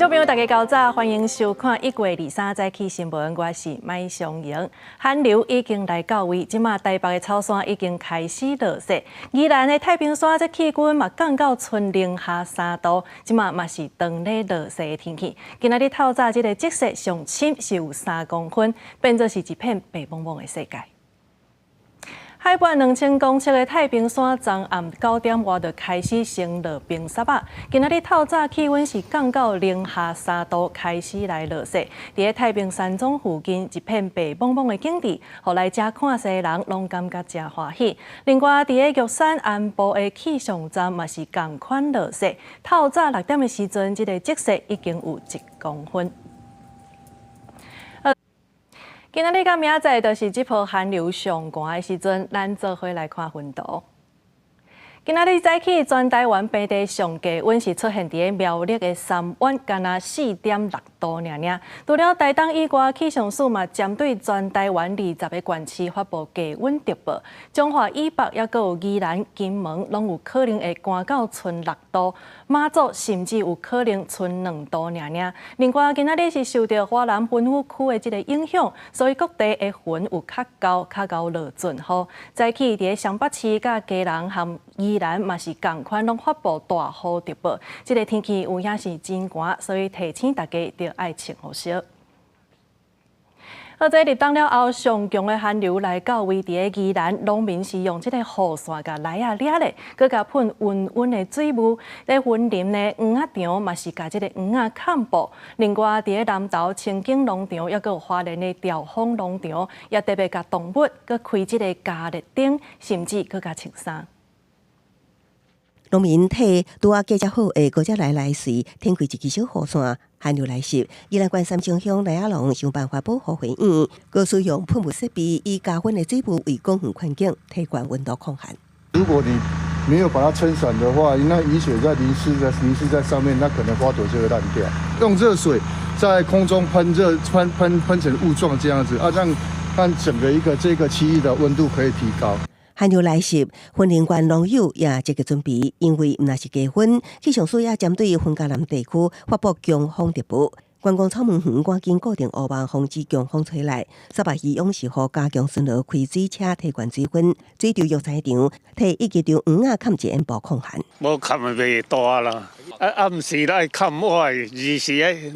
众朋友，大家早早，欢迎收看1月23早起新闻，我是麦湘莹。寒流已经来到位，即马台北的草山已经开始落雪，宜兰的太平山这气温嘛降到剩零下3度，即马嘛是长咧落雪的天气。今仔日透早这个积雪上深是有3公分，变作是一片白茫茫的世界。海拔2000公尺的太平山，昨暗9点外就开始升落冰沙啊。今仔日透早气温是降到零下3度，开始来落雪。伫太平山庄附近一片白茫茫的景致，互来遮看雪的人拢感觉真欢喜。另外，伫玉山安部的气象站嘛是同款落雪。透早6点的时阵，这个积雪已经有1公分。今仔日到明仔载，就是这波寒流上寒的时阵，咱做伙来看温度。今仔日早起，全台湾平地上低温是出现伫苗栗的三湾，干那4.6度尔。除了台东以外，气象署嘛针对全台湾20个县市发布低温特报，彰化以北也有宜兰、金门，拢有可能会寒到剩6度。马祖甚至有可能剩2度尔。另外，今仔日是受到华南云雾区的这个影响，所以各地的云有较高落尽雨。早起伫上北市、甲基隆和宜兰嘛是同款，拢发布大雨特报。这个天气有影是真寒，所以提醒大家要爱穿雨衣。在入冬了后，上强的寒流来到位伫宜兰，农民是用这个雨伞甲来掠咧，佮甲喷温温的水雾。在云林的黄鸭场嘛是甲这个黄鸭看布。另外，伫南投清境农场，也有花莲的吊峰农场，也特别甲动物佮开这个加热灯，甚至佮甲穿衫。农民替拄啊加遮好的高只来时，天开一支小雨伞，寒流来袭，宜兰县三星乡来阿龙想办法保护花园，各使用喷雾设备以加温的水雾为公园环境提高温度控寒。如果你没有把它撑伞的话，那雨水在淋湿在上面，那可能花朵就会烂掉。用热水在空中喷成雾状这样子啊，让整个这个区域的温度可以提高。寒流来袭，云林县农友也积极准备，因为毋那是低温，气象署也针对云嘉南地区发布强风特报。观光草门园赶紧固定乌网，防止强风吹来。沙白鱼勇士号加强巡逻开水车提悬水温，水潮药材场替一级场黄鸭盖一烟布抗寒。无盖袂大啦，暗时来盖我，日时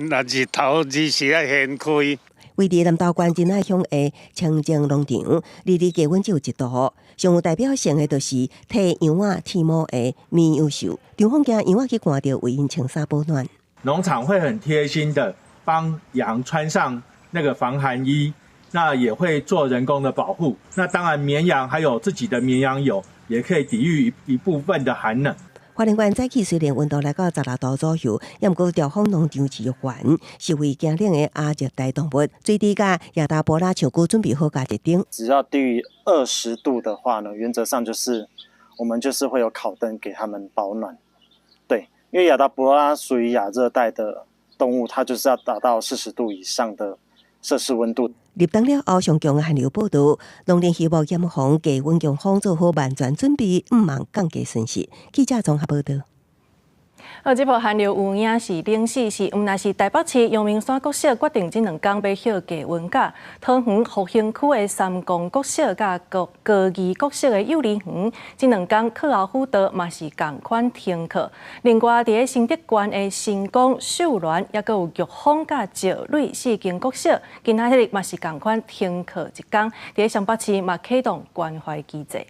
那日头日时来掀开。位伫南投县真爱乡的清境农场，日低温只有1度。上有代表性的就是替羊仔剃毛的棉羊袖，场方惊羊仔去寒着，为因穿衫保暖。农场会很贴心的帮羊穿上那个防寒衣，那也会做人工的保护。那当然，绵羊还有自己的绵羊蛹，也可以抵御一部分的寒冷。花莲县早起虽然温度来到16度左右，也毋过调风农场之环是为惊冷的亚热带动物，最低价亚达波拉树菇准备好加热灯。只要低于20度的话呢，原则上我们会有烤灯给他们保暖。对，因为亚达波拉属于亚热带的动物，它就是要达到40度以上的摄氏温度。入冬了后，上强的寒流报道，农林渔牧严防低温强风做好万全准备，毋望降低损失。记者综合报道。这波寒流有影是冷死是，毋那是台北市阳明山国小决定这2天要歇低温假。桃园复兴区的三公国小甲高二国小的幼儿园，这2天课后辅导嘛是同款停课。另外，伫新德县的新光、秀峦，也有玉峰甲石蕊4间国小，今仔日嘛是同款停课1天。伫上北市嘛启动关怀机制。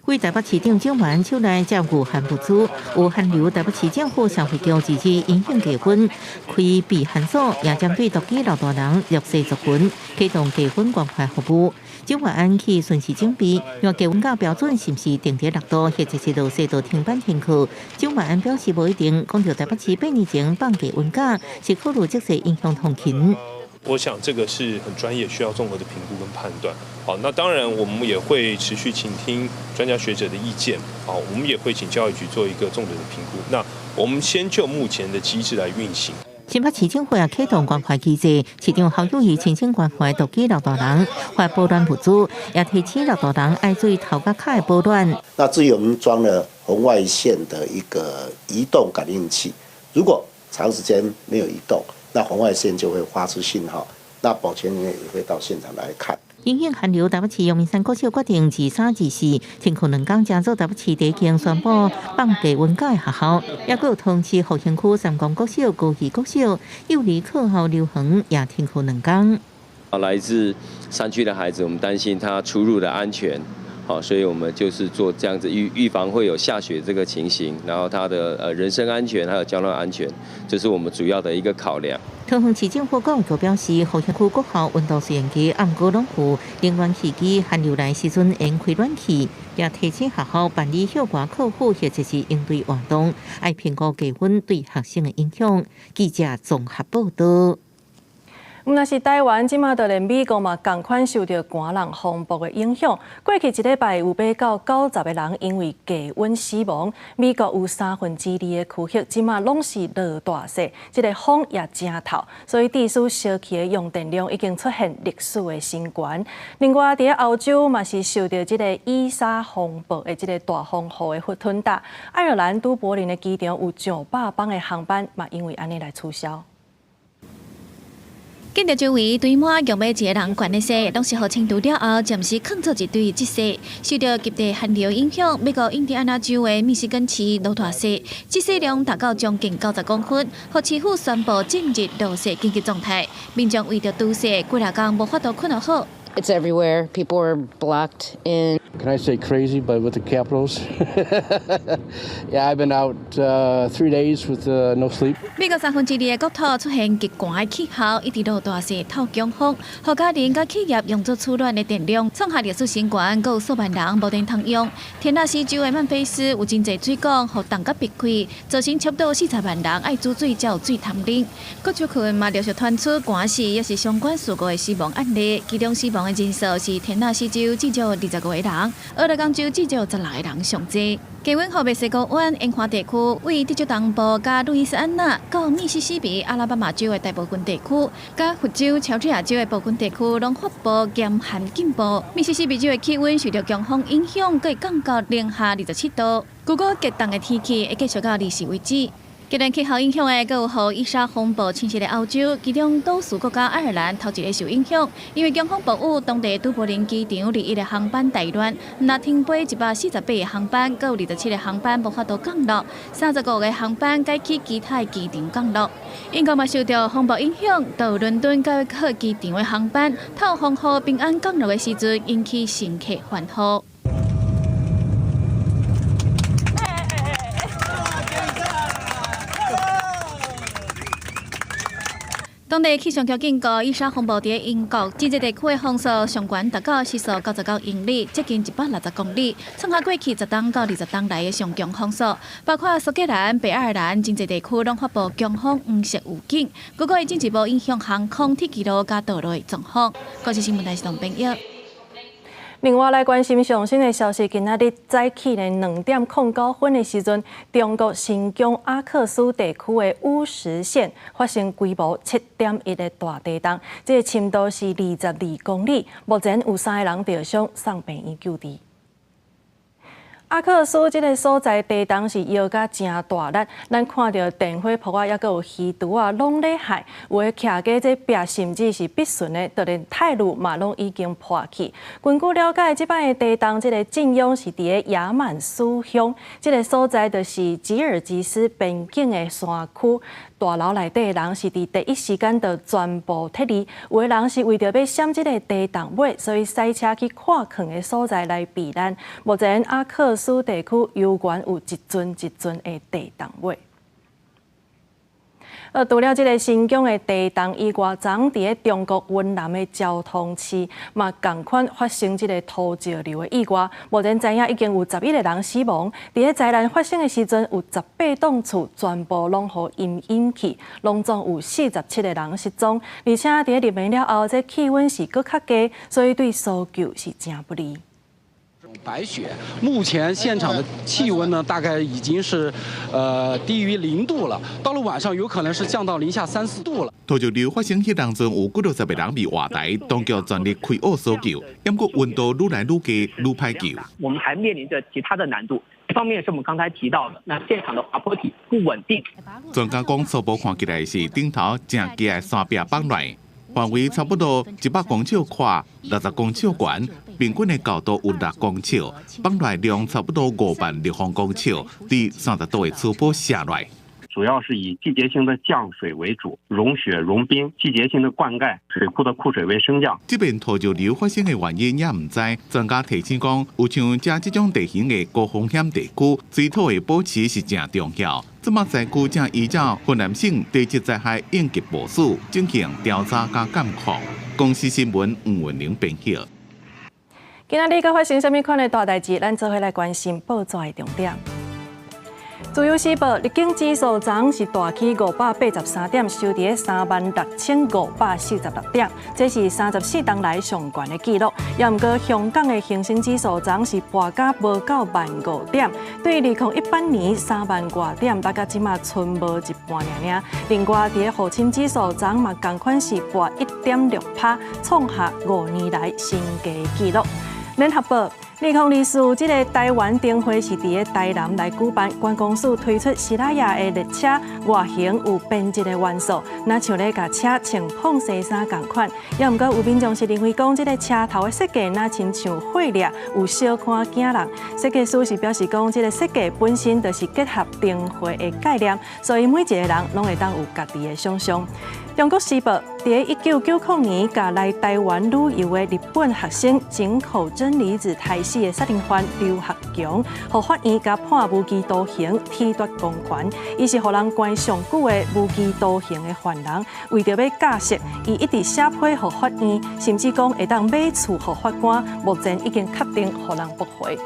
为台北市长蒋万手内照顾寒物资，有寒流台北市政府消费局自治影响低温，开避寒所，也针对独居老大人弱势族群启动低温关怀服务。蒋万安去顺势准备，若低温假标准是毋是定伫6度，或者是落雪到停班停课？蒋万安表示无一定，讲到台北市8年前放低温假是考虑即时影响通勤。我想这个是很专业，需要综合的评估跟判断。好，那当然我们也会持续倾听专家学者的意见。好，我们也会请教育局做一个重点的评估。那我们先就目前的机制来运行。新北市政府也启动关怀机制，市长侯友宜亲身关怀独居老大人，发保暖物资，也提醒老大人爱注意头甲脚的保暖。那至于我们装了红外线的一个移动感应器，如果长时间没有移动，那红外线就会发出信号，那保全人员也会到现场来看。因应寒流，台北市阳明山国小决定23、24天空2天加做台北市第一间宣布放低温假的学校，也有通知复兴区三公国小、高级国小幼儿课后留园也天空2天。来自山区的孩子，我们担心他出入的安全。好，所以我们就是做这样子预防会有下雪这个情形，然后他的人身安全还有交通安全，这是我们主要的一个考量。桃园市政府告就表示，复兴区国校温度实验机暗过拢有冷暖气机寒流来时阵应开暖气，也提醒学校办理校外课后或者是应对活动，爱评估低温对学生的影响。记者综合报道。若是台湾即马就连美国嘛，同款受到寒冷风暴的影响。过去一礼拜有8到90个人因为低温死亡。美国有2/3的区域即马拢是落大雪，这个风也真透，所以地区烧气的用电量已经出现历史的新高。另外，伫欧洲嘛是受到这个伊莎风暴的这个大风雨的吞踏。爱尔兰都柏林的机场有900班的航班嘛，因为安尼来取消。见到周围堆满用买一个人悬的雪，拢是好程度了后，暂时放出一堆积雪。受到极地寒流影响，美国印第安纳州的密西根市落大雪，积雪量达到将近90公分，和市府宣布进入落雪紧急状态。民众为着堵雪，几日间无法度困得好。It's everywhere. People are blocked in. Can I say crazy, but with the capitals? Yeah, I've been out 3 days with no sleep. 美国2/3的国土出现极寒的气候，一直落大雪、透强风，和家庭甲企业用作取暖的电量创下历史新高，还有数万人无电通用。田纳西州的曼菲斯有真侪水管和冻甲闭开，造成差不多40万人爱煮水才有水通啉。各州群嘛陆续传出寒死也是相关事故的死亡案例，其中死亡的人数是田纳西州至少25个人，俄勒冈州至少16个人上济。低温后墨西哥湾沿海地区，为德州东部、加路易斯安那、到密西西比、阿拉巴马州的大部分地区，加佛州、乔治亚州的部分地区，拢发布严寒警报。密西西比州的气温受到强风影响，可以降到零下27度。如果极冻的天气会继续到2时为止。极端气候影响的，还有予伊莎风暴侵袭的欧洲，其中多数国家爱尔兰头一个受影响，因为强风暴雨，当地都柏林机场21个航班大乱，那停飞148个航班，还有27个航班无法度降落，35个航班改去其他机场降落。英国嘛受到风暴影响，到伦敦到约克机场的航班，透风雨平安降落的时阵，引起乘客欢呼。当地气象局警告，伊莎风暴伫英国真侪地区的风速上悬达到时速99英里，接近160公里，创下过去10冬到20冬来的上强风速。包括苏格兰、北爱尔兰真侪地区拢发布强风黄色预警，不过伊进一步影响航空、铁轨路甲道路的状况。国际新闻台是同朋友。另外来关心上新的消息，今仔日早起呢2:09分的时阵，中国新疆阿克苏地区的乌什县发生规模7.1的大地震，这个深度是22公里，目前有3个人受伤，送病院救治。阿克苏这个所在地动是摇甲真大力，咱看到电火泡啊，也有鱼珠啊，拢咧海，有诶徛过这壁，甚至是必顺的，就连泰路嘛拢已经破去。根据了解，这摆的地动，这个震央是伫咧雅满苏乡，这个所在就是吉尔吉斯边境的山区。大楼内底的人是伫第一时间就全部撤离，有的人是为着要闪这个地动尾，所以塞车去看坑的所在来避难。目前阿克苏地区犹原有一尊的地动尾。除了这个新疆的地动以外，昨伫咧中国云南的交通市嘛，同款发生这个土石流的意外。目前知影已经有11个人死亡。伫咧灾难发生的时阵，有18栋厝全部拢互阴引去，拢总有47个人失踪。而且伫咧入暝了后，这气温是搁较低，所以对搜救是真不利。白雪，目前现场的气温呢，大概已经是低于0度了。到了晚上，有可能是降到零下3、4度了。土石流发生迄当中，有90个人被活台，当局全力开挖搜救，不过温度愈来愈低，愈歹救。我们还面临着其他的难度，一方面是我们刚才提到的，那现场的滑坡体不稳定。专家讲，初步看起来是顶头正低的山壁绑来，范围差不多100公尺宽，60公尺悬，平均的高度有6公尺，绑来量差不多5万立方公尺，伫30度的初坡下来。主要是以季节性的降水为主，融雪融冰，季节性的灌溉，水库的库水位升降。这边土石流发生的原因也唔知，专家提醒讲，有像这种地形的高风险地区，水土的保持是正重要。这么灾区正依照河南省地质灾害应急部署进行调查加监控。公司新闻吴文玲编辑。今仔日佮发生什么款的大代志？咱做伙来关心报纸的重点。自由时报日经指数昨是大起583点，收伫36546点，这是34天来上悬的纪录。也毋过，香港的恒生指数昨是跌甲无到15000点，对2018年3万多点，大概即马剩无一半尔。另外，伫沪深指数昨嘛同款是跌1.6%，创下5年来新低纪录。联合报。2024这个台湾灯会是伫台南来举办，观光署推出西拉雅的列车外形有编织的元素，那像咧甲车穿碰西衫同款。也毋过有民众是认为讲，这个车头的设计那亲像火烈，有小看惊人。设计师是表示讲，这个设计本身就是结合灯会的概念，所以每一个人拢会当有家己的想象。中国时报伫1990年，甲来台湾旅游的日本学生井口真理子台死的杀人犯刘学强，互法院甲判无期徒刑，褫夺公权。伊是互人关上久的无期徒刑的犯人，为着要假释，伊一直写批互法院，甚至讲会当买厝互法官，目前已经确定互人驳回。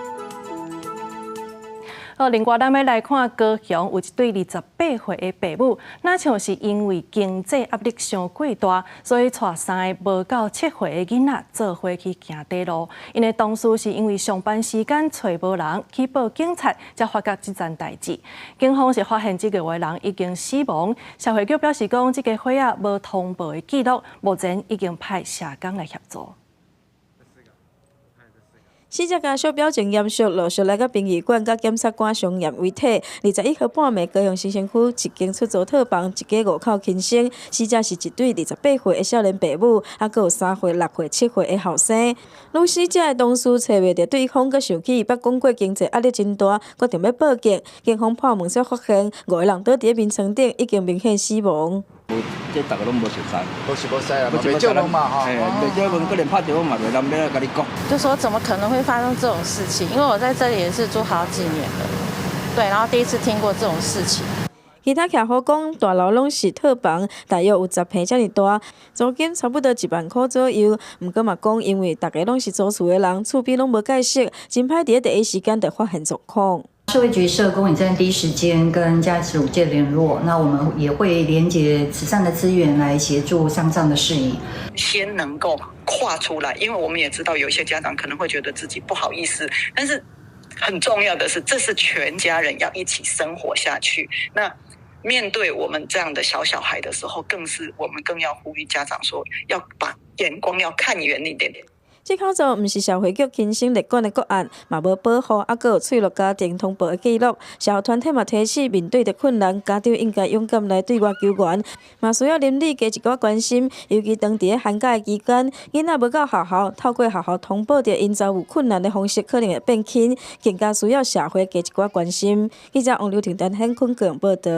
另外，咱要来看高雄有一对28岁的爸母，那像是因为经济压力伤过大，所以带3个无到7岁的囡仔做伙去行地路。因为当初是因为上班时间找无人去报警察，才发觉这件代志。警方是发现这个人已经死亡，社会局表示讲，这个伙仔无通报的记录，目前已经派社工来协助。死者家属表情严肃，陆续来到殡仪馆甲检察官相验遗体。21号半暝，高雄新城区一间出租套房，一家5口轻生。死者是一对28岁的少年爸母，还佫有3岁、6岁、7岁的后生。女死者的同事找袂到对方，佮想起伊捌讲过经济压力真大，决定要报警。警方破门时发现5个人倒伫眠床顶，已经明显死亡。这大家拢无熟悉，都是无识啊，袂少问嘛吼，袂少问，可能拍电话嘛，袂人要甲你讲。就说怎么可能会发生这种事情？因为我在这里也是住好几年了，对，然后第一次听过这种事情。其他客户讲，大楼拢是套房，大约有10坪遮尔大，租金差不多1万块左右。毋过嘛讲，因为大家拢是租厝的人，厝边拢无解释，真歹伫第一时间就发现状况。社会局社工也在第一时间跟家属界联络，那我们也会连结慈善的资源来协助丧葬的事宜。先能够跨出来，因为我们也知道有些家长可能会觉得自己不好意思，但是很重要的是，这是全家人要一起生活下去。那面对我们这样的小孩的时候，我们更要呼吁家长说，要把眼光要看远一点。这口罩毋是社会局轻生立管的个案，嘛无保护，还佫有脆弱家庭通报的记录。社会团体嘛提醒，面对着困难，家长应该勇敢来对外求援，嘛需要邻里加一寡关心。尤其当伫寒假期间，囡仔无到学校，透过学校通报着因遭有困难的方式，可能会变轻，更加需要社会加一寡关心。记者王柳婷、陈显坤个人报道。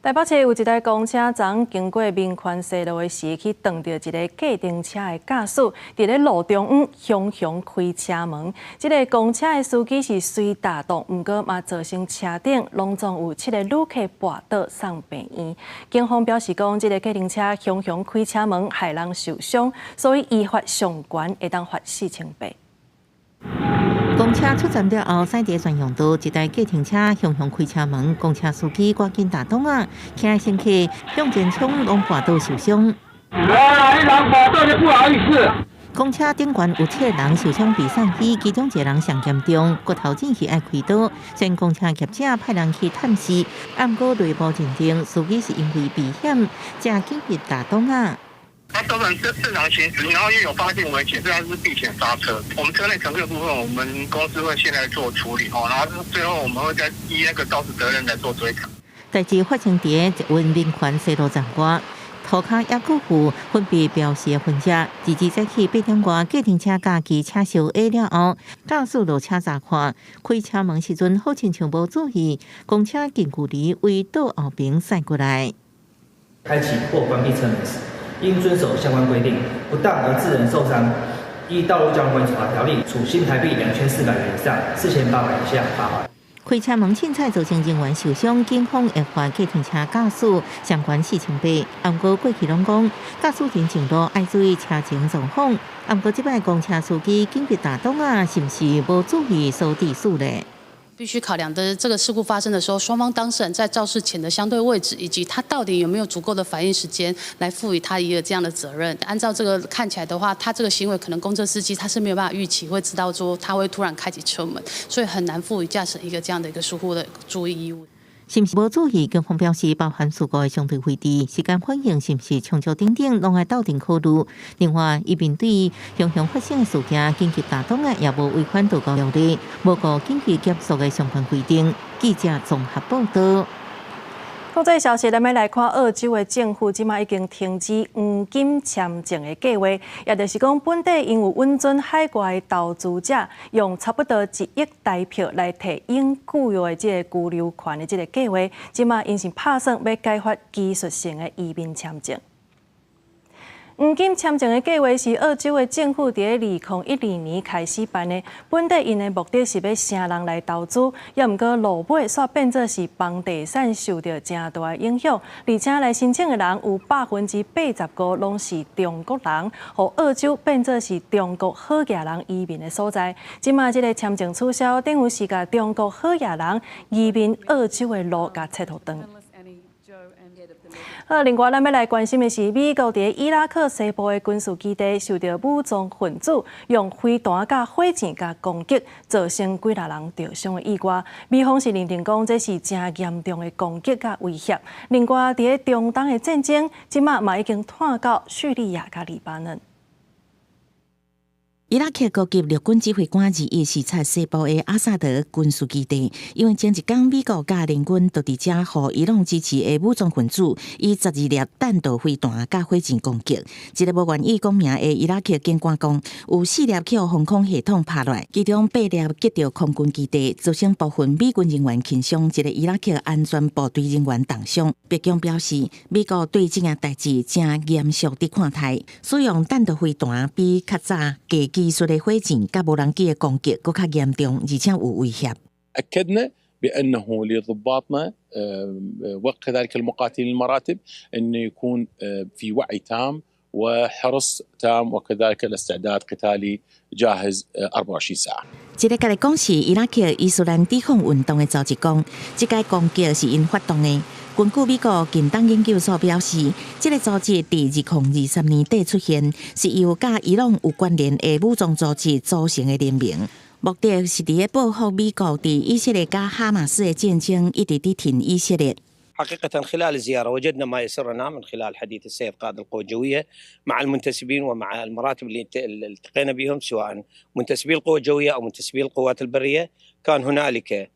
台北市有一台公车昨经过民权西路的时，去撞到一个计程车的驾驶，伫咧路中央向开车门。这个公车的司机是随大动，毋过嘛造成车顶拢总有7个旅客跋倒送病院。警方表示讲，这个计程车向开车门，害人受伤，所以依法上悬会当罚4000八。公车出站了后，驶伫专用道，一台计程车向开车门，公车司机赶紧打档啊，骑的乘客向前冲，拢滑倒受伤。人滑倒就不好意思。公车顶悬有7个人受伤被送医，其中1个人上严重，骨头真是爱开刀。虽然公车业者派人去探视，不过内部认定司机是因为避险，才紧急打档啊。造成正常行驶，然后又有发现危险，这样是避险刹车。我们车内乘客的部分，我们公司会现在做处理然后最后我们会再依那个肇事责任来做追偿。代志发生伫一运民权西路站外。涂骹也辜负分别标示的分者，22早起8点外，计程车驾机车烧 A 了后，驾驶落车查看，开车门时阵好亲像无注意，公车近距离为倒后边驶过来。开启或关闭车门时，应遵守相关规定，不当而致人受伤，依道路交通管理处罚条例，处新台币2400元以上4800以下罚款。开车门凊彩造成人员受伤，警方会罚计程车驾驶相关4000八。不过过去拢讲，驾驶人上路爱注意车前状况。不过这摆公车司机紧急打档是不是无注意收地数咧？必须考量的这个事故发生的时候，双方当事人在肇事前的相对位置，以及他到底有没有足够的反应时间，来赋予他一个这样的责任。按照这个看起来的话，他这个行为可能公车司机他是没有办法预期会知道说他会突然开启车门，所以很难赋予驾驶一个这样的一个疏忽的注意义务。是不是无注意？警方表示，包含事故的相对位置、时间反应是不是长久等等，拢爱斗阵考虑。另外，伊面对常常发生的事件，紧急打档的也无违反道交条例，无顾紧急减速的相关规定。记者综合报道。国际消息，咱要来看澳洲的政府即马已经停止黄金签证的计划，也就是讲本地因有允准海外投资者用差不多1亿台票来摕永久约的即个居留权的即个计划，即马因是打算要改发技术性的移民签证。黄金签证的计划是澳洲的政府伫2012年开始办的，本地因的目的是要请人来投资，也毋过落尾煞变做是房地产受到真大的影响，而且来申请的人有85%拢是中国人，互澳洲变做是中国好野人移民的所在。即马即个签证取消，等于是甲中国好野人移民澳洲的路甲切互断。另外，咱要来关心的是，美国伫伊拉克西部的军事基地受到武装分子用飞弹、甲火箭、甲攻击，造成几多人受伤的意外。美方是认定讲这是真严重的攻击甲威胁。另外，伫中东的战争，即马嘛已经拖到叙利亚甲黎巴嫩。伊拉克高级陆军指挥官2日视察西部的阿萨德军事基地，因为前一天美国甲联军就伫遮互伊朗支持的武装分子以12粒弹道飞弹甲火箭攻击。一个无愿意讲名的伊拉克警官讲，有4粒去互防空系统拍落，其中8粒击到空军基地，造成部分美军人员轻伤，一个伊拉克安全部队人员重伤。白宫表示，美国对这件代志正严肃地看待，使用弹道飞弹比较早技术的火箭甲无人机的攻击更较严重，而且有威胁。أكدنا بأنه لضباطنا وكذلك المقاتلين المراتب أن يكون في وعي تام وحرص تام وكذلك الاستعداد قتالي جاهز 24 ساعة。一个甲你讲是伊拉克伊斯兰抵抗运动的召集讲，这个攻击是因发动的。根据美国近东研究所表示，这个组织伫2020年底出现，是由甲伊朗有关联的武装组织组成的联名，目的是伫保护美国伫以色列甲哈马斯的战争一直伫挺以色列。حقيقة خلال الزيارة وجدنا ما يسرنا من خلال حديث السيد قائد القوى الجوية مع المنتسبين ومع المراتب اللي التقينا بهم سواء منتسبي القوى الجوية أو منتسبي القوات البرية، كان هنالك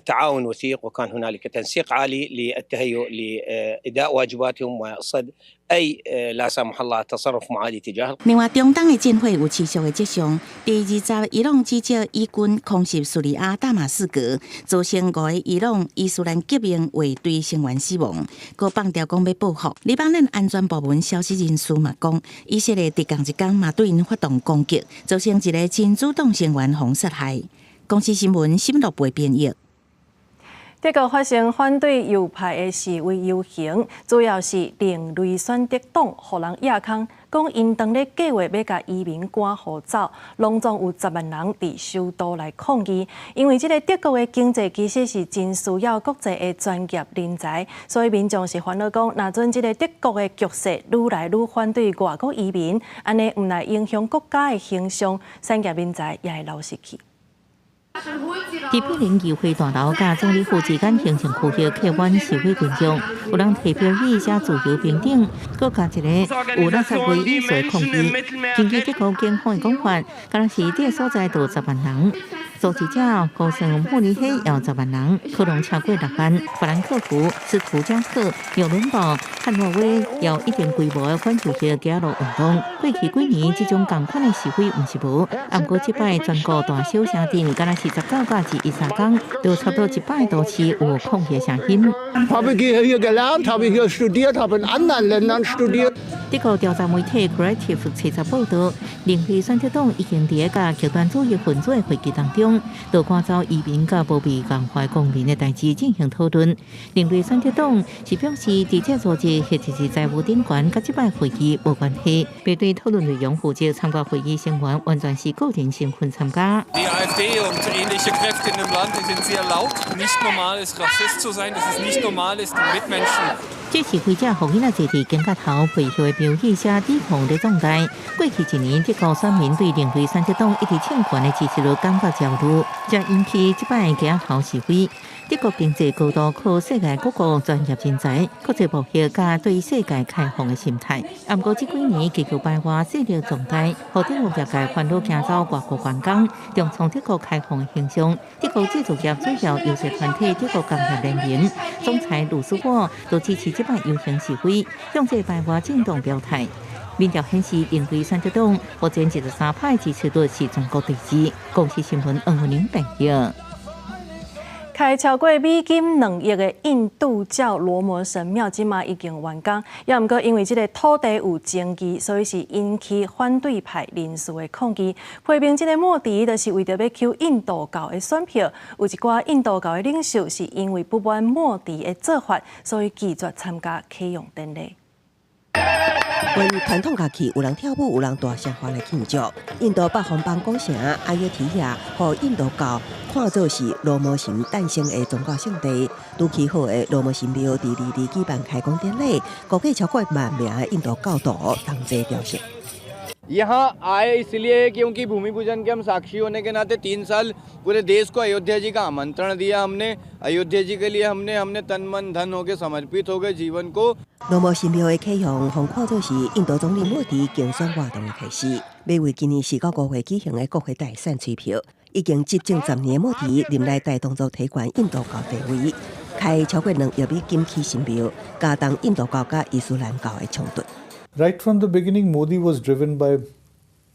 تعاون وثيق وكان هنالك تنسيق عالي للتهيؤ لإداء واجباتهم وصد أي لا سمح الله تصرف معادي تجاه。另外，中东的战火有持续的迹象。第20伊朗指责伊军空袭叙利亚大马士革，造成5个伊朗伊斯兰革命卫队成员死亡，佮放调讲要报复。黎巴嫩安全部门消息人士嘛讲，以色列伫同一天嘛对因发动攻击，造成一个真主党成员被杀害。公司新闻沈乐培编译。德国发生反对右派的示威游行，主要是另类选择党互人亚康，讲因当咧计划要甲移民赶互走，拢总有10万人伫首都来抗议。因为这个德国的经济其实是真需要国际的专业人才，所以民众是烦恼讲，若阵这个德国的局势愈来愈反对外国移民，安尼毋来影响国家的形象，产业人才也会流失去。伫毗邻议会大楼甲总理府之间形成区域客湾示威群众，有人提标语写自由平等，搁加一个有60岁以上抗议。根据德国警方的讲法，敢若是这个所在有10万人。组织者估算慕尼黑有10万人，科隆超过6万，法兰克福、斯图加特、纽伦堡、汉诺威有一定规模的反就业加入运动。过去几年，这种同款的示威唔是无，不过这摆全国大小城镇，敢若是19假至13天，都差不多100多次有抗议声音。Habe hier gelernt, habe hier studiert, habe in anderen Ländern studiert. 德国调查媒体 Creative 查查报道，另类选择党已经伫个极端主义分子的会议当中，就赶走移民甲保庇关怀公民的代志进行讨论。另类选择党是表示，伫这组织或者是财务顶悬，甲即摆会议无关系。面对讨论内容负责参加会议成员完全是个人身份参加。Die AfD und ähnliche Kräfte in dem Land sind sehr laut. Nicht normal ist, Rassist zu sein. Es ist nicht normal ist, Mitmenschen. 这示威者互囡仔坐伫警察头背后的标语写抵抗的状态。过去一年，德国选民对另类选择党一直欠权的支持率感觉焦虑，才引起即摆警察头示威。德国经济高度靠世界各国专业人才、国际贸易加对世界开放的心态。不过这几年结构败坏势力状态，互德国业界烦恼行走外国观光，重创德国开放的形象。德国制造业主要优势团体德国工业联盟总裁卢斯沃都支持即摆游行示威，向这败坏进动表态。民调显示，另类选择党目前73%派支持率是全国第一。公视新闻黄文玲报道。开超过美金2亿的印度教罗摩神庙，即马已经完工。也毋过因为这个土地有争议，所以是引起反对派人士的抗议。批评这个莫迪，就是为着要抢印度教的选票。有一寡印度教的领袖是因为不满莫迪的做法，所以拒绝参加启用典礼。关于传统乐器，有人跳舞，有人大声欢来庆祝。印度北方邦古城阿约提亚，互印度教看作是罗摩神诞生的宗教圣地。拄起好的罗摩神庙，伫2日举办开工典礼，估计超过1万名的印度教徒同齐雕像。यहाँ आए इसलिए क्योंकि भूमि पूजन के हम साक्षी होने के नाते 3 साल पूरे देश को अयोध्या जी का आमंत्रण दिया हमने। अयोध्या जी के लिए हमने तन मन धन होके समर्पित हो गए जीवन को。罗摩神庙的启用，互看作是印度总理莫迪竞选活动的开始。要为今年4到5月举行的国会大选吹票，已经执政10年的莫迪，任内大动作提悬印度教地位，开超过2亿美金起神庙，加重印度教甲伊斯兰教的冲突。Right from the beginning, Modi was driven by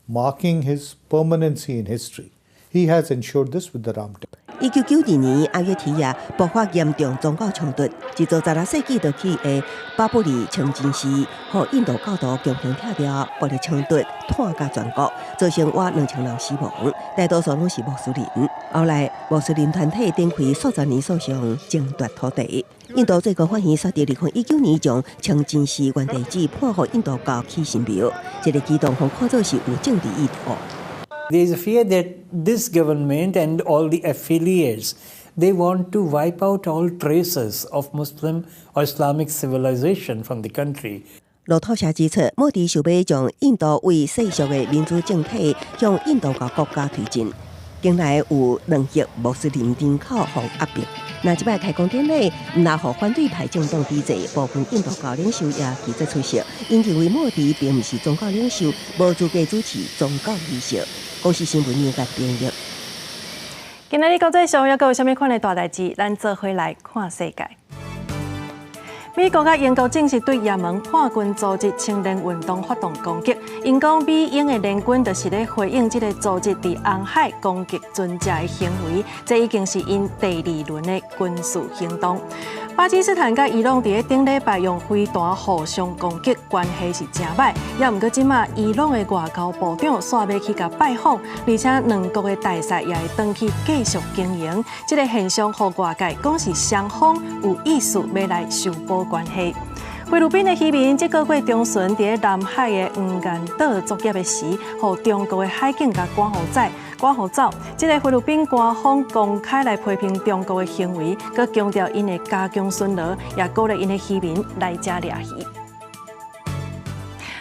marking his permanency in history. He has ensured this with the Ram Temple. 1992年，阿约提亚爆发严重宗教冲突，自从16世纪起的巴布里清真寺，和印度教徒共同跳跳，暴力冲突拖甲全国，造成约2000人死亡，大多数拢是穆斯林。后来，穆斯林团体展开数十年所上争夺土地。印度最高法院决定2019年将清真寺原地址判予印度教起神庙，这个举动被看作是有政治意图。There is a fear that this government and all the affiliates, they want to wipe out all traces of Muslim or Islamic civilization from the country. 路透社指出，莫迪想要将印度为世俗的民主政体向印度教国家推进，近来有2亿穆斯林人口被压迫。那即摆开工典礼，唔拿互反对派政党抵制，部分印度教领袖也拒绝出席，因认为莫迪并不是宗教领袖，无资格主持宗教仪式。公视新闻严格编译。今日国际上还有啥物款的大代志？咱做伙来看世界。美国甲英国正式对也门叛军组织青年运动发动攻击。因讲美英的联军就是咧回应这个组织伫红海攻击军舰的行为，这已经是因第2轮的军事行动。巴基斯坦甲伊朗伫咧顶礼拜用飞弹互相攻击，关系是真歹。也毋过即马伊朗的外交部长煞要去甲拜访，而且两国的大使也会登去继续经营。这个现象，互外界讲是双方有意思要来修补关系。菲律宾的渔民这个月中旬伫咧南海的黄岩岛作业的时，互中国的海警甲赶走。这个菲律宾官方公开来批评中国的行为，佮强调因会加强巡逻，也鼓励因的渔民来遮掠鱼。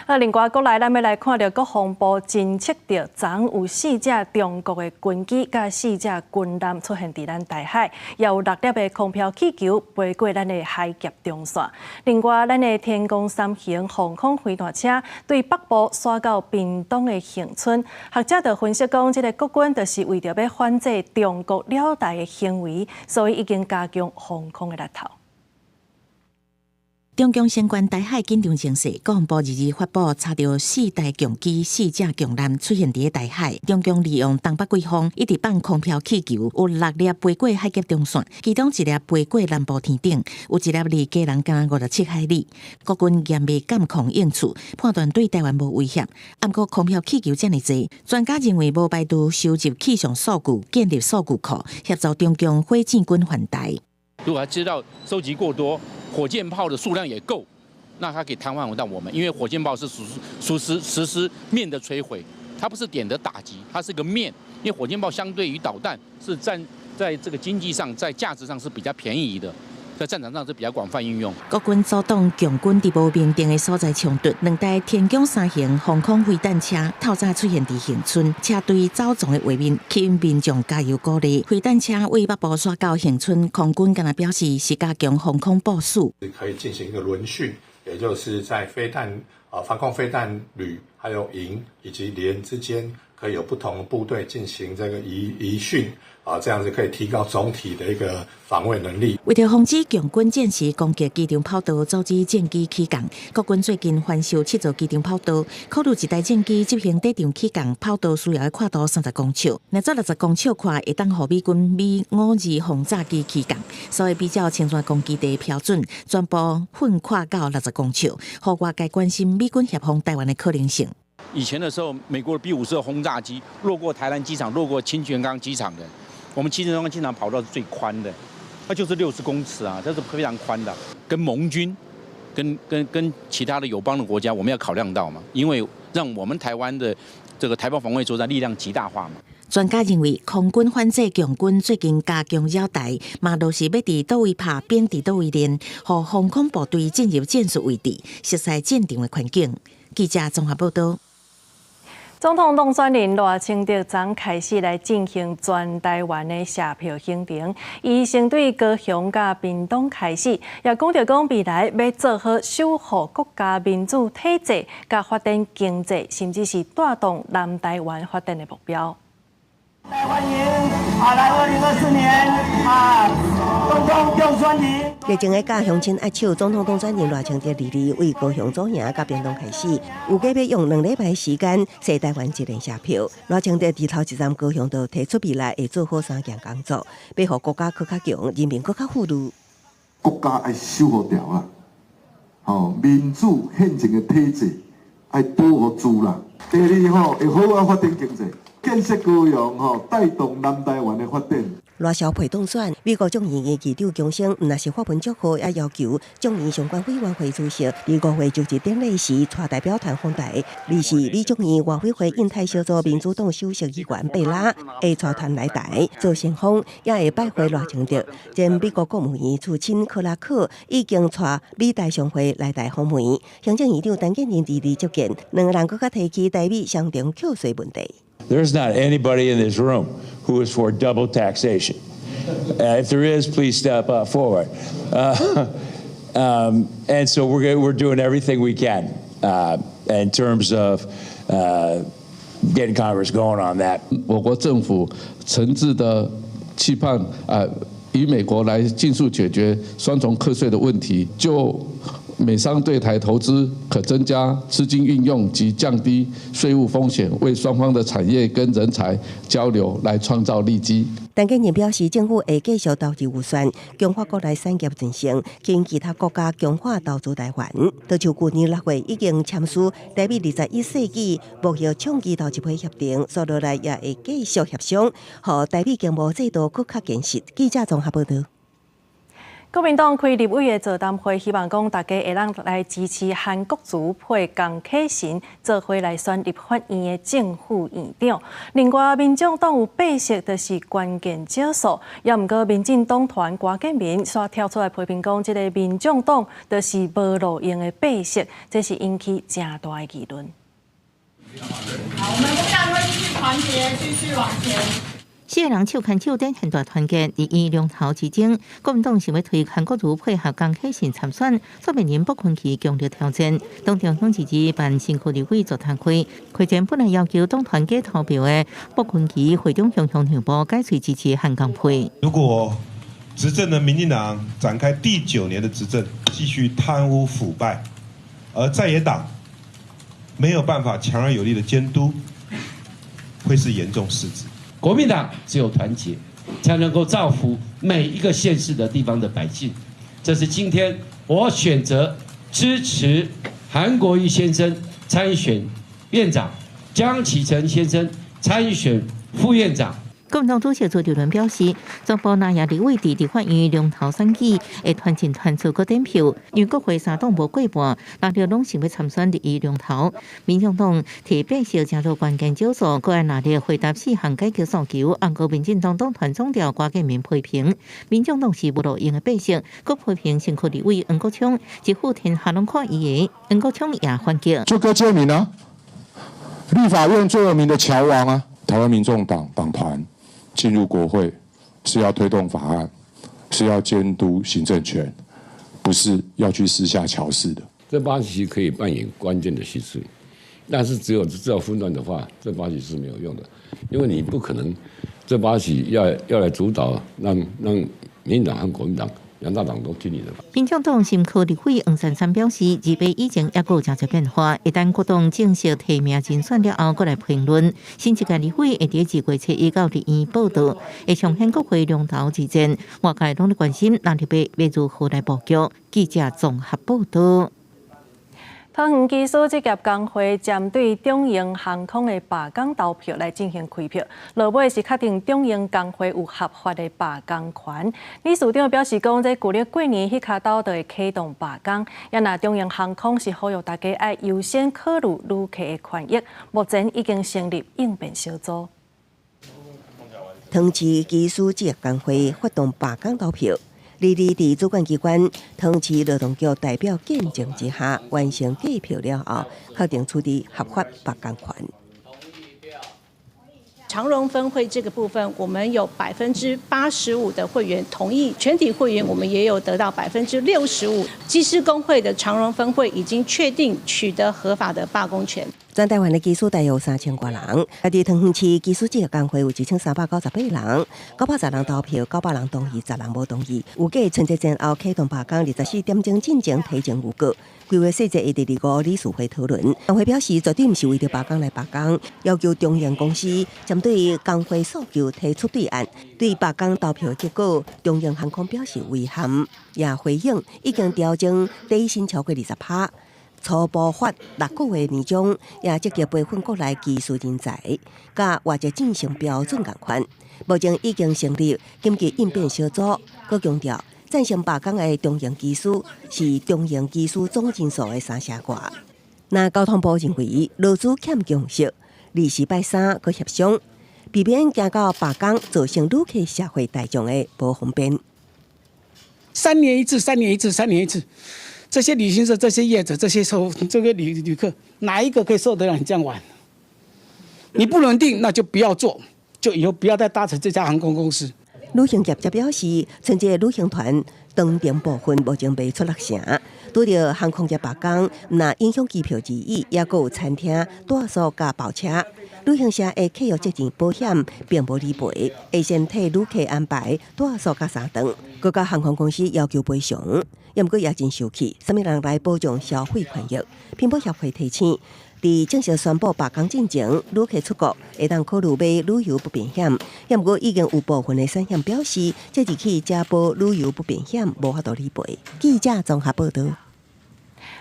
另外，国内咱要来看到国防部侦测到昨有4架中国的军机甲4架军舰出现伫咱台海，也有6粒的空飘气球飞过咱的海峡中线。另外，咱的天宫3型防空飞弹车对北部驶到屏东的恒春，学者就分析讲，这个国军就是为着要反制中国了台的行为，所以已经加强防空的力头。中共相关台海紧张情势，国防部日发布查到4台强机、4架强舰出现伫台海。中共利用东北季风一直放空飘气球，有6粒飞过海峡中线，其中1粒飞过南部天顶，有1粒离家人间57海里。国军严密监控应处，判断对台湾无威胁。不过空飘气球这么多，专家认为无排除收集气象数据，建立数据库，协助中共火箭军反台。如果他知道收集过多，火箭炮的数量也够，那它可以瘫痪到我们，因为火箭炮是实施面的摧毁，它不是点的打击，它是个面。因为火箭炮相对于导弹是在这个经济上、在价值上是比较便宜的，在战场上是比较广泛运用。国军阻挡强军伫无明定的所在冲突，2台天宫3型防空飞弹车透早出现伫恒春，车队走纵的画面吸引民众加油鼓励。飞弹车为北部刷到恒春，空军敢若表示是加强防空部署，可以进行一个轮训，也就是在防空飞弹旅、还有营以及连之间，可以有不同的部队进行这个移训。这样子可以提高总体的一个防卫能力。为了防止强军舰时攻击机场跑道，阻止战机起降，国军最近翻修7座机场跑道，考虑1台战机执行地场起降跑道需要的跨度30公尺，260公尺宽会当予美军Mi-52轰炸机起降，所以比较清泉攻击地标准，全部分跨到60公尺，互外界关心美军协防台湾的可能性。以前的时候，美国的 B-52轰炸机落过台南机场，落过清泉岗机场的。我们清泉岗机场跑道是最宽的，它就是60公尺啊，这是非常宽的。跟盟军、跟其他的友邦的国家，我们要考量到嘛，因为让我们台湾的这个台胞防卫作战力量极大化嘛。专家认为，空军反制强军最近加强扰台，嘛都是要伫倒位拍，边伫倒位练，互防空部队进入战术位置，熟悉战场的环境。记者综合报道。总统当选人赖清德昨开始来进行全台湾的谢票行程，伊先对高雄甲屏东开始，也讲到讲未来要做好守护国家民主体制，甲发展经济，甚至是带动南台湾发展的目标。欢迎来2024年总统当选人。疫情的假乡亲握手，总统当选人赖清德为高雄左营甲屏东开始，有计要用2礼拜时间使台湾一连谢票。赖清德伫头一站高雄就提出未来会做好3件工作，要互国家更较强，人民更较富裕。国家要守护掉啦，民主宪政的体制要保护住啦。第二要好好发展经济。建设高雄带动南台湾的发展。赖萧培当选，美国众议院议长强生，毋但是发文祝贺，也要求众议相关委员会主席伫5月就职典礼时带代表团访台。二是李众议外委会印太小组民主党首席议员贝拉会带团来台做先锋，也会拜会赖清德。前美国国务院次卿克拉克已经带美台商会来台访问，行政院长陈建仁伫日接见，两个人更加提起台美双重扣税问题。There's not anybody in this room who is for double taxation. If there is, please step forward. And so we're doing everything we can in terms of getting Congress going on that. 我国政府诚挚的期盼与美国来尽速解决双重课税的问题，就美商对台投资可增加资金运用及降低税务风险，为双方的产业跟人才交流来创造利基。陈建仁表示，政府会继续投资预算，强化国内产业振兴，吸引其他国家强化投资台湾。就像去年6月已经签署台美21世纪目标创意投资会协定，所落来也会继续协商，让台美经贸制度更加建设。记者综合报道。国民党开立委的座谈会，希望讲大家会当来支持韩国瑜配江启臣做伙来选立法院的正副院长。另外，民众党有8席，就是关键少数。也毋过，民进党团郭建民煞跳出来批评讲，这个民众党就是无路用的8席，这是引起正大的议论。好，我们国民党会继续团结，继续往前。4个人手牵手展现大团结。伫伊龙头之争，国民党想要推韩国瑜配合江启臣参选，所面临不分区强烈挑战。党中央支持办新区立委座谈会，会前本来要求党团结投票的不分区会中雄雄让步，改随支持韩江配。如果执政的民进党展开第9年的执政，继续贪污腐败，而在野党没有办法强而有力的监督，会是严重失职。国民党只有团结，才能够造福每一个县市的地方的百姓。这是今天我选择支持韩国瑜先生参选院长，江启臣先生参选副院长。国民党主席朱立伦表示，总部那亚立委伫立法院龙头选举会团进团出个点票，如果会3党无过半，那就拢想要参选立院龙头。民众党提8席加入关键少数，个人拿力回答4项解决诉求。按个民进党党团总调郭建民批评，民众党是无路用的8席，佮批评新区立委黄国昌一副天下拢看伊的，黄国昌也反击。就郭建民啊，立法院最有名的桥王啊，台湾民众党党团进入国会是要推动法案，是要监督行政权，不是要去私下乔事的。这8席可以扮演关键的席次，但是只有分段的话，这8席是没有用的，因为你不可能这8席要来主导，让民进党和国民党两大党都听你的。民众党新区立委黄珊珊表示，2月以前也有真侪变化，一旦国党正式提名人选了后，过来评论。新一届立委会伫2月7日到立院报道，会上显国会龙头之战，外界拢在关心蓝绿白要如何来布局。记者综合报道。桃园技术职业工会针对中英航空的罢工投票来进行开票，落尾是确定中英工会有合法的罢工权。理事长表示讲，在旧历过年迄卡刀就会启动罢工，也若中英航空是呼吁大家爱优先考虑旅客的权益，目前已经成立应变小组。桃市技术职业工会发动罢工投票。日伫主管机关桃市劳动局代表见证之下，完成计票了后，确定处理合法罢工权。长荣分会这个部分，我们有85%的会员同意，全体会员我们也有得到65%。技师工会的长荣分会已经确定取得合法的罢工权。全台湾的技术大约有3000多人，伫桃园市技术职业工会有1398人，910人投票，900人同意，10人无同意。有计春节前后启动罢工，24点钟进前提前预告。规划细节会伫2理事会讨论。工会表示，绝对毋是为着罢工来罢工，要求中英公司针对工会诉求提出对案。对罢工投票结果，中英航空表示遗憾，也回应已经调整底薪超过20%。初步发6个月年终，也积极培训国内技术人才，甲外籍进行标准共款。目前已经成立紧急应变小组，佮强调赞成罢工的中英技术是中英技术总人数的3成外。那交通部认为劳资欠共识，立时拜3佮协商，避免惊到罢工造成旅客社会大众的不方便。3年一次，3年一次，3年一次。这些旅行社、这些业者、这个旅客，哪一个可以受得了你这样玩？你不稳定，那就不要做，就以后不要再搭乘这家航空公司。旅行业则表示，春节旅行团当天部分目前卖出6成，拄着航空业罢工，那影响机票之余，也有餐厅、住宿加包车。旅行社的客户责任保险并无理赔，会先替旅客安排住宿加3顿，各家航空公司要求赔偿。也毋过也真生气，什么人来保障消费权益？品保协会提醒，伫正式宣布罢工进前，旅客出国会当考虑买旅游不便险。也毋过已经有部分的产险表示，即日起加保旅游不便险无法度理赔。记者综合报道。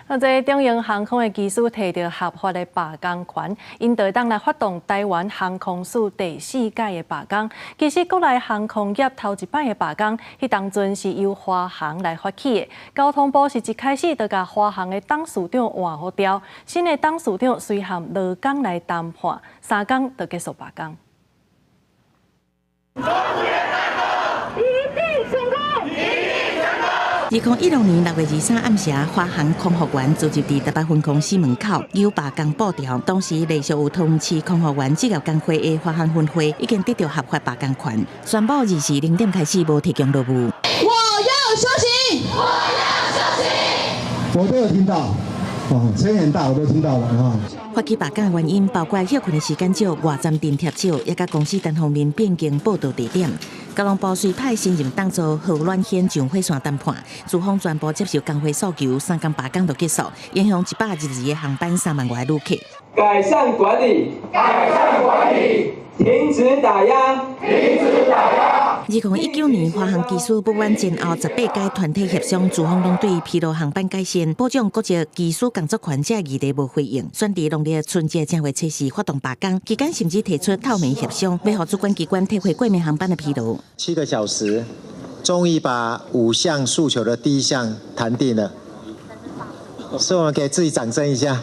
那这中营航空的机师摕到合法的罢工权，因就当来发动台湾航空史第4届的罢工。其实国内航空业头一摆的罢工，迄当阵是由华航来发起的。交通部是一开始就甲华航的董事长换好调，新的董事长随含劳工来谈判，3天就结束罢工。2016年6月23暗时，华航空服员组织伫台北分公司门口有罢工布条。当时连续有通知空服员职业工会的华航分会已经得到合法罢工权，宣布20时0点开始无提供劳务。我要休息，我要休息。我都有听到，声音很大，我都听到了啊。发起罢工的原因包括休困的时间少、外站订贴少，也甲公司单方面变更报道地点。交通部随派新任当作何乱显上火线谈判，资方全部接受工会诉求，3天罢工就结束，影响122个航班3万外旅客。改善管理，改善管理，停止打压，停止打压。2019年，华航机师不满前后18届团体协商，资方拢对疲劳航班改善、保障国籍机师工作权这议题无回应，选伫农历春节正月初4发动罢工，期间甚至提出透明协商，要让主管机关退回过年航班的疲劳。7个小时，终于把5项诉求的第1项谈定了，所以我们给自己掌声一下。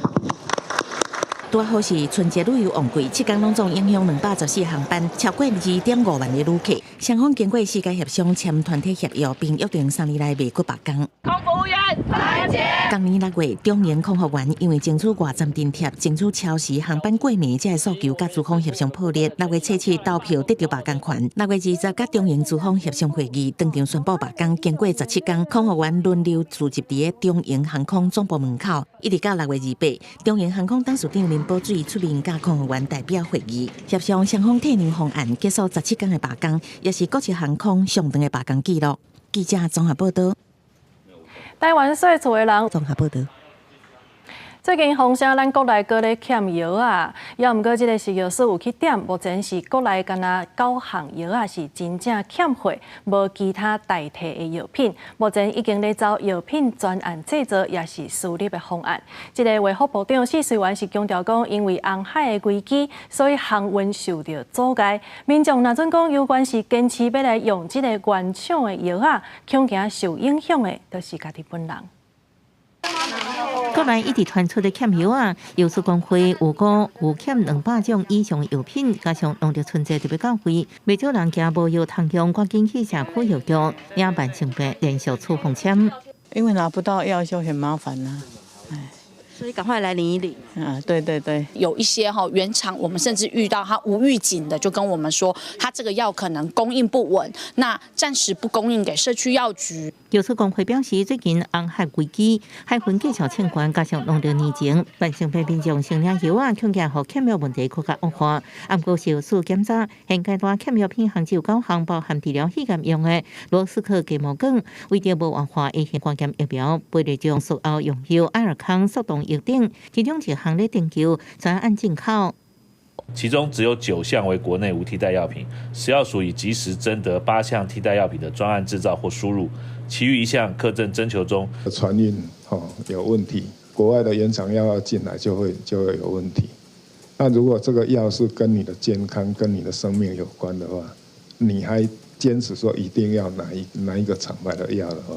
拄好是春节旅游旺季，7天拢总影响214航班，超过2.5万个旅客。双方经过4届协商，签团体协约，并约定3年内未搁罢工。空服务员团结。今年6月，中营空服员因为争取外站订贴、争取超时航班过年这诉求，甲资方协商破裂。6月初7投票得到罢工权。6月20甲中营资方协商会议，当场宣布罢工。经过17天，空服员轮流聚集伫中营航空总部门口，一直到6月28，中营航空董事长林宝水出面甲空服员代表会议，协商双方退让方案，结束17天的罢工，也是国际航空上长的罢工记录。记者综合报道。台湾所厝的人综合报道。最近风声咱国内搁咧欠药啊，也毋过即个食药署有去点，目前是国内敢若9项药啊是真正欠货，无其他代替的药品。目前已经咧走药品专案制作，也是私立的方案。即个卫福部长许瑞元是强调讲，因为红海的危机，所以航运受到阻碍。民众若准讲有关是坚持要来用即个原厂的药啊，恐惊受影响的，就是家己本人。国内一直传出的欠药啊，药师工会有讲有欠200种以上药品，加上农历春节特别到位，未少人惊无药通用，赶紧去社区药局，也办成病连续出封签。因为拿不到药就很麻烦呐，所以赶快来领一领。对对对，有一些原厂，我们甚至遇到他无预警的就跟我们说，他这个药可能供应不稳，那暂时不供应给社区药局。药师工会表示，最近红海危机，海运继续欠关，加上农历年前，万姓病民众先领药啊，恐惊和欠药问题更加恶化。不过药师检查，现阶段欠药品含只有9项，包含治疗肺炎用的罗斯克芥末梗，为着无氧化 A 型肝炎疫苗，配列种术后用药艾尔康速冻药等，其中一项咧研究，专案进口。其中只有9项为国内无替代药品，食药署已及时征得8项替代药品的专案制造或输入，其余1项课正征求中。船运有问题，国外的原厂药要进来就会有问题。那如果这个药是跟你的健康、跟你的生命有关的话，你还坚持说一定要哪一个厂牌的药的话，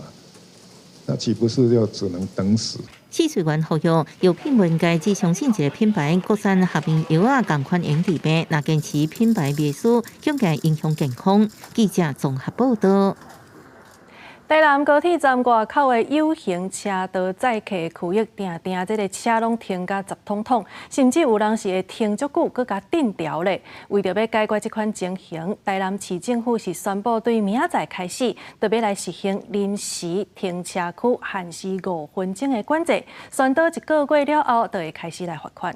那岂不是就只能等死？试水员呼吁药品不应该只相信一个品牌，国产合并药啊，同款用治病，若坚持品牌秘书，恐惊影响健康。记者综合报道。台南高铁站外口的有形车道载客区域，定这个车拢停甲10通通，甚至有人是会停足久，搁甲定调咧。为着要解决这款情形，台南市政府是宣布对明仔载开始，特别来实行临时停车区限时5分钟的管制，宣导1个月了后，就会开始来罚款。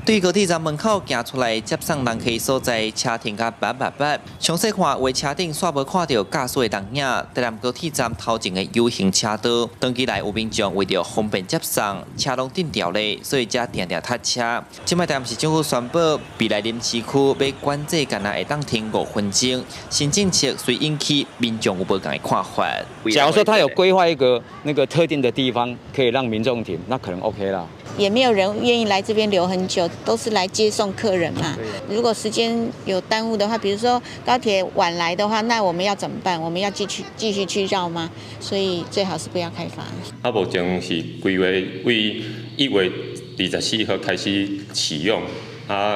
对高铁站门口行出来接送人客所在，车停甲密，详细看为车顶煞无看到驾驶的人影。台南高铁站头前的 U 型车道，长期来有民众为着方便接送，车拢定调咧，所以才定塞车。今摆台南市政府宣布，未来临时区要管制，干那会当停5分钟。新政策虽引起民众有无同的看法。假如说他有规划一个那个特定的地方，可以让民众停，那可能 OK 啦。也没有人愿意来这边留很久，都是来接送客人嘛。如果时间有耽误的话，比如说高铁晚来的话，那我们要怎么办？我们要继续去绕吗？所以最好是不要开发。他目前是规划为1月24号开始启用，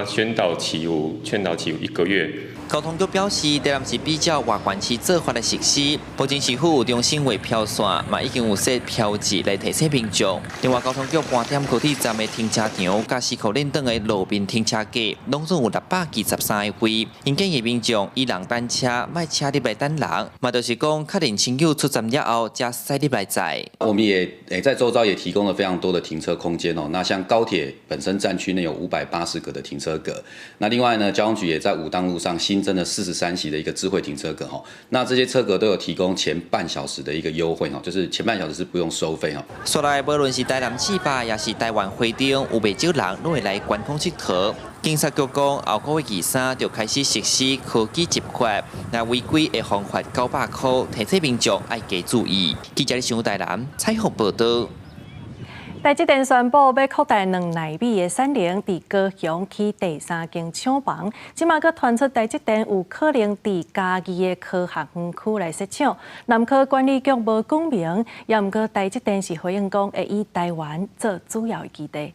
宣导期有1个月。交通局表示，台南市比照外县市做法来实施，目前市府有中心位票线，嘛已经有设票字来提醒民众。另外，交通局盘点高铁站的停车场、甲4口链等的路边停车格，拢总有623个位。因建议民众以人单车，卖车入来等人，嘛就是讲确认亲友出站以后，才驶入来载。我们也在周遭也提供了非常多的停车空间哦。那像高铁本身站区内有580个的停车格，那另外呢，交通局也在武当路上新增了43席的一个智慧停车格哈，那这些车格都有提供前半小时的一个优惠哈，就是前半小时是不用收费哈。说来，无论是台南市吧，也是台湾会场，有不少人拢会来观光佚佗。警察局讲，后个月23就开始实施科技执法，那违规会罚款900块，提醒民众要加注意。记者李上台南采访报道。台积电宣布要扩大2奈米的产能，伫高雄起第3间厂房。即马佫传出台积电有可能伫嘉义的科学园区来设厂。南科管理局无讲明，也毋过台积电是回应讲会以台湾做主要基地。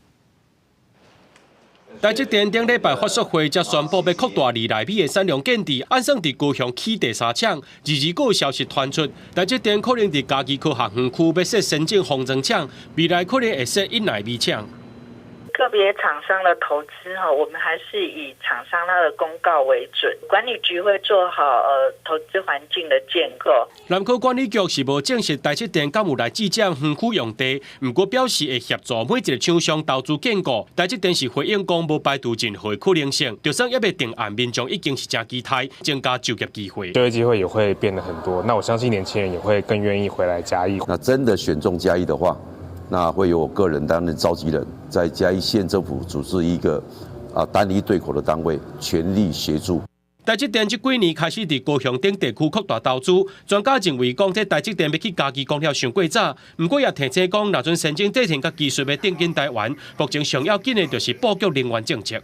台积电顶礼拜发说会才宣布要扩大2奈米的产量建地，按算伫高雄起第3厂。22个消息传出，台积电可能伫嘉义科学园区要设先进封装厂，未来可能会设1奈米厂。个别厂商的投资我们还是以厂商他的公告为准，管理局会做好投资环境的建构。南科管理局是无证实台积电敢有来计价园区用地，不过表示会协助每一个厂商投资建构。台积电是回应讲无排除任何可能性，就算也未定案，民众已经是真期待，增加就业机会。就业机会也会变得很多，那我相信年轻人也会更愿意回来嘉义。那真的选中嘉义的话，那会由我个人担任召集人，在嘉义县政府组织一个单一对口的单位，全力协助。台积电这几年开始伫高雄等地区扩大投资，专家认为讲这台积电要去嘉义讲了上过早，不过也提醒讲，若阵先进制程甲技术要定进台湾，目前上要紧的就是布局能源政策。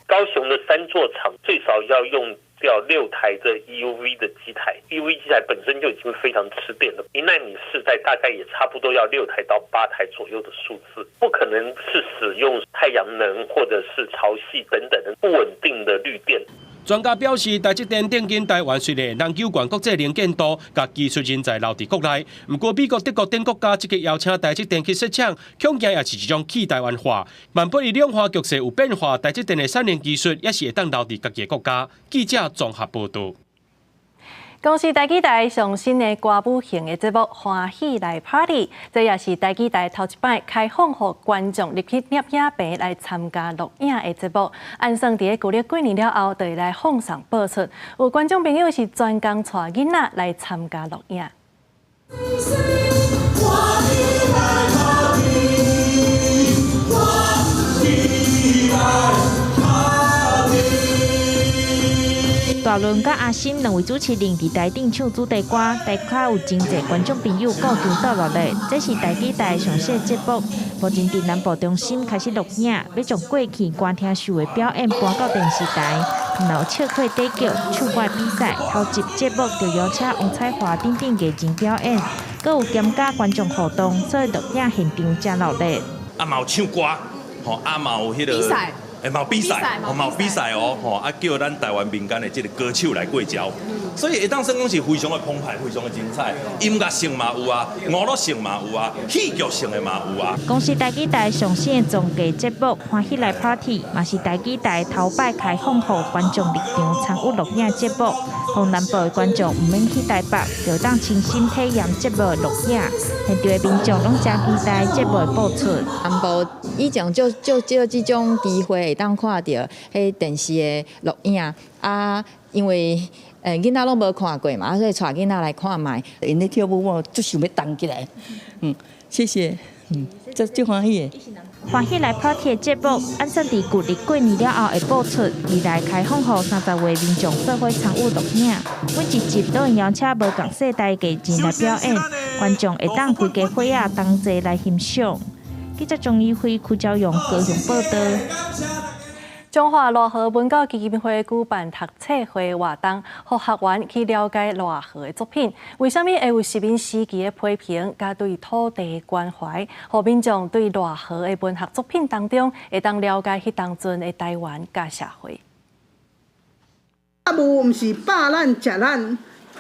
高雄的3座厂最少要用掉6台的 EUV 的机台 ，EUV 机台本身就已经非常吃电了，1奈米世代大概也差不多要6台到8台左右的数字，不可能是使用太阳能或者是潮汐等等的不稳定的绿电。专家表示，台积电定进台湾虽然能有关国际能见度，甲技术人才留伫国内，不过美国、德国等国家积极邀请台积电去设厂，恐惊也是一种去台湾化。万不以量化局势有变化，台积电的产能技术也是会当留伫家己国家。记者综合报道。公司台积台上新的歌舞型的节目《欢喜来 Party》，这也是台积台头一摆开放予观众入去摄影棚来参加录影的节目。按算伫旧历过年了后，就会来放送播出。有观众朋友是专工带囡仔来参加录影。大伦甲阿新两位主持人伫台顶唱主题歌，台下有真侪观众朋友顾球倒落来。这是台积台上线节目，目前伫南部中心开始录影，要将过去歌厅秀的表演搬到电视台。有笑客短剧、唱歌比赛，头集节目就邀请王彩华等等艺人表演，阁有兼甲观众互动，所以录影现场真热闹。啊，嘛有唱歌，吼，啊嘛有迄个。嘛有比赛，嘛有比赛哦，吼啊叫咱台湾民间的这个歌手来过招，所以会当算讲是非常的澎湃，非常的精彩。音乐性嘛有啊，娱乐性嘛有啊，戏剧性的嘛有啊。公司台积台上线的综艺节目《欢喜来 Party》，嘛是台积台头摆开放予观众入场参与录影节目，让南部的观众唔免去台北，就当亲身体验节目的录影。现场的民众拢真期待节目的播出。南部以前就这种机会。会当看到迄电视的录影啊，因为囡仔拢无看过嘛，所以带囡仔来看卖。因咧跳舞，我就想要动起来。谢谢，真欢喜的。欢喜来拍铁节目，按算伫旧历过年了后会播出，未来开放予30位民众做伙参与录影。每一集都会邀请无同世代艺人来表演，观众会当开家伙仔同齐来欣赏。记者钟义辉、邱昭勇高雄报道。中华赖和文教基金会举办读册会活动，让学员去了解赖和的作品。为什么会有10名诗集的批评，加对土地的关怀，让民众对赖和的文学作品当中，会当了解迄当阵的台湾甲社会。务毋是饱咱食咱，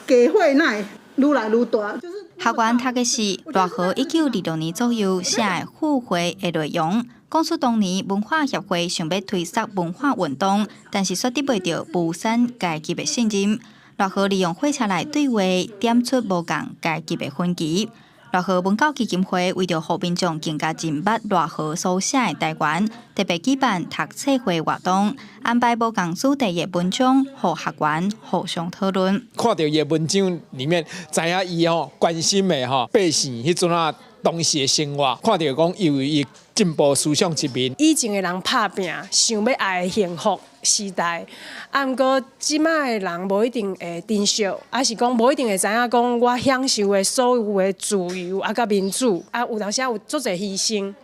家伙乃愈来愈大。学员读的是赖和1926年左右写的《赴会》的内容。讲述当年文化协会想要推动文化运动，但是却得不到部产阶级的信任。赖和利用火车来对话，点出无共阶级的分歧。赖和文教基金会为着让民众更加认捌赖和所写的台湾，特别举办读册会活动，安排无共主题的文章，让学员互相讨论。看到伊的文章里面，知影伊关心的百姓迄阵啊当时的生活，看到讲因为伊进步思想一面。以前的人拍拼，想要爱的幸福时代，毋过即摆的人无一定会珍惜，还是讲无一定会知影讲我享受的所有的自由甲民主，有当时有足侪牺牲。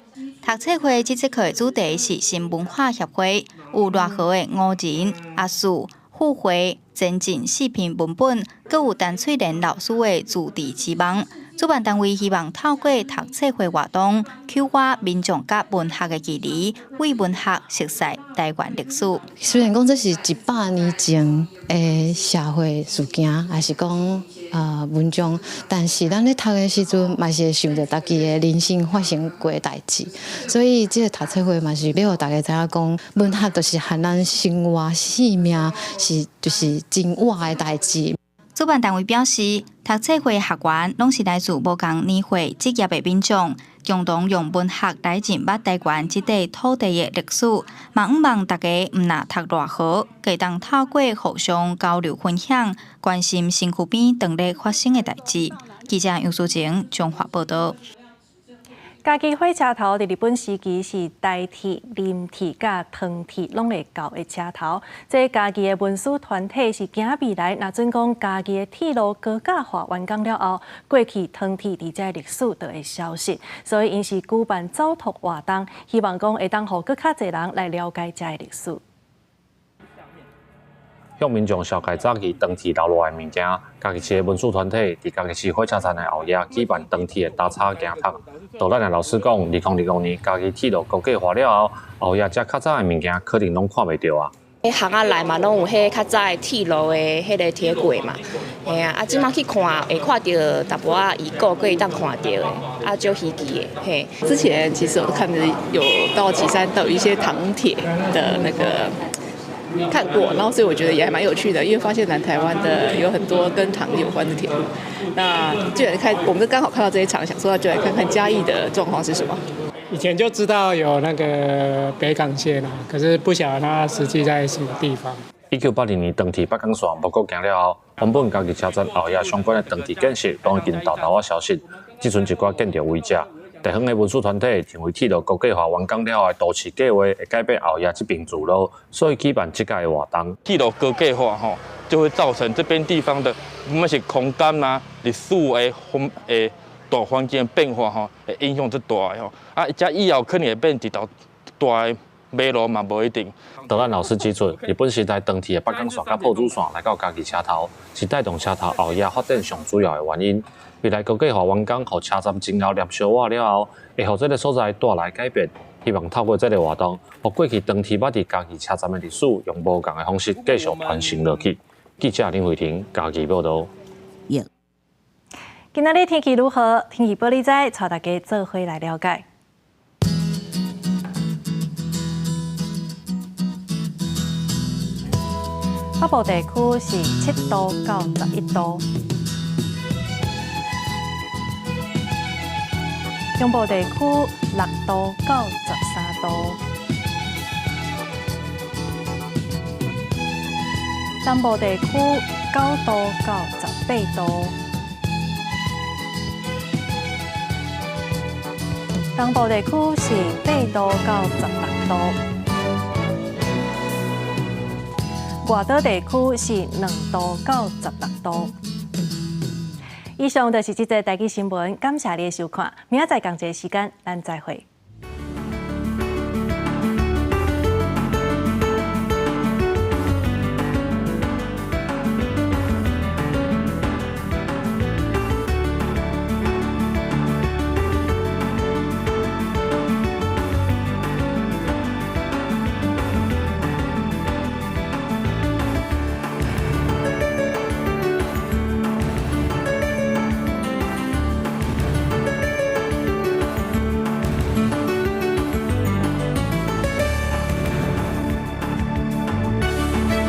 读册会这节课的主题是新文化协会，有赖和的五人、阿树、赴会、前进4篇文本，阁有陈翠莲老师的自治之梦。主办单位希望透过读册会活动，勾画民众甲文学的距离，为文学熟悉台湾历史。虽然讲这是100年前的社会事件，还是讲文章，但是咱咧读的时阵，嘛是会想着家己的人生发生过的代志，所以这个读册会嘛是要让大家知影讲，文学就是和咱生活、生命就是真活的代志。主办单位表示，读册会学员拢是来自无共年岁职业的民众，共同用文学来认捌台湾这块土地的历史。嘛，毋望大家毋若读赖和，可当透过互相交流分享，关心身躯边当日发生的代志。记者杨淑晴综合报道。家己火车头伫日本时期是台铁、林铁甲汤铁拢会到的车头。这家己的文史团体是行未来，若准讲家己的铁路高架化完工了后，过去汤铁伫这历史就会消失。所以因是举办走读活动，希望讲会当互更较侪人来了解这历史。向民众紹介早期唐铁留落来物件，家己市的文史团体伫家己市火車站的後夜舉辦唐鐵的打叉行讀。導咱的老師講，2020年家己鐵路高架化了後，後夜遮較早的物件可能攏看袂到啊。巷仔內嘛，攏有迄較早的鐵路的迄個鐵軌嘛，即馬去看會看到淡薄仔遺構，可以當看到的，就稀奇的，嘿。之前其實我看的有到旗山都有一些唐鐵的那個。看过，然后所以我觉得也还蛮有趣的，因为发现南台湾的有很多跟糖有关的铁路。那就来看，我们刚好看到这一场，想说就来看看嘉义的状况是什么。以前就知道有那个北港线啊，可是不晓得它实际在什么地方。1980年唐铁北港线报告行了后，原本家己车站后夜相关的唐铁建设都已经豆豆啊消失，只剩一寡建筑遗迹。地方的文史团体认为铁路高架化完工了后的都市计划会改变后夜这边主路，所以举办这届的活动。铁路高架化就会造成这边地方的不管是空间啊、历史的大环境的变化会影响最大的加以后可能会变一条大的马路嘛，无一定。导览老师指出，日本时代唐铁的北港线甲埔子线来到家己车头，是带动车头后夜发展上主要的原因。未来高架化完工，互车站前后连小瓦了后，会互这个所在带来改变。希望透过这个活动，互过去唐铁捌伫家己车站的历史，用无共的方式继续传承落去。记者林慧婷家己报道。今仔日天气如何？天气报你知，带大家做伙来了解。北部地区是7度到11度。中部地区6度到13度，东部地区9度到18度，东部地区是8度到16度，外岛地区是2度到16度。以上就是这则台语新闻，感谢你的收看，明仔载同一个时间咱再会。